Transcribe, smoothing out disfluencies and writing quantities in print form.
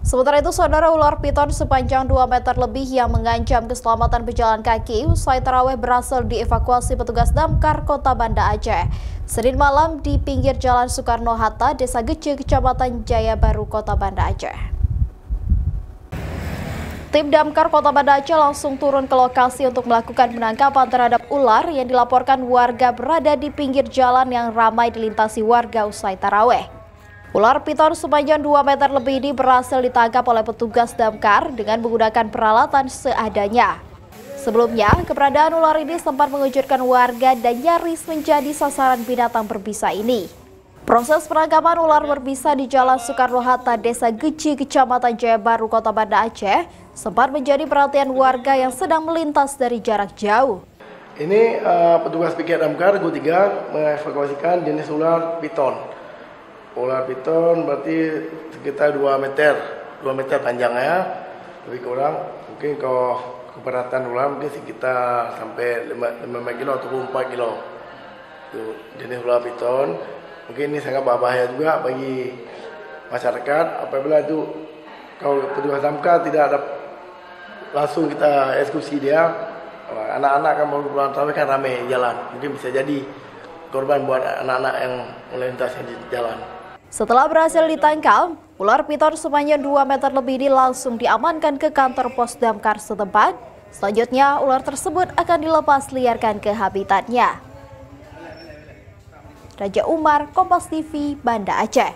Sementara itu, saudara, ular piton sepanjang 2 meter lebih yang mengancam keselamatan pejalan kaki usai tarawih berhasil dievakuasi petugas damkar Kota Banda Aceh. Senin malam di pinggir Jalan Soekarno-Hatta, Desa Gece, Kecamatan Jaya Baru, Kota Banda Aceh. Tim damkar Kota Banda Aceh langsung turun ke lokasi untuk melakukan penangkapan terhadap ular yang dilaporkan warga berada di pinggir jalan yang ramai dilintasi warga usai tarawih. Ular piton sepanjang 2 meter lebih ini berhasil ditangkap oleh petugas damkar dengan menggunakan peralatan seadanya. Sebelumnya, keberadaan ular ini sempat mengejutkan warga dan nyaris menjadi sasaran binatang berbisa ini. Proses penangkapan ular berbisa di Jalan Soekarno-Hatta, Desa Gece, Kecamatan Jaya Baru, Kota Banda Aceh, sempat menjadi perhatian warga yang sedang melintas dari jarak jauh. Ini petugas piket damkar Go 3 mengevakuasikan jenis ular piton. Ular piton berarti sekitar 2 meter panjangnya, lebih kurang. Mungkin kalau keberatan ular mungkin sekitar sampai 5 kilo atau 4 kilo. Itu jenis ular piton. Mungkin ini sangat berbahaya juga bagi masyarakat apabila itu kalau petugas damkar tidak ada langsung kita eksekusi dia. Anak-anak kan mau pulang tarawih kan ramai jalan. Mungkin bisa jadi korban buat anak-anak yang melintas di jalan. Setelah berhasil ditangkap, ular piton sepanjang 2 meter lebih ini langsung diamankan ke kantor pos damkar setempat. Selanjutnya, ular tersebut akan dilepas liarkan ke habitatnya. Raja Umar, Kompas TV, Banda Aceh.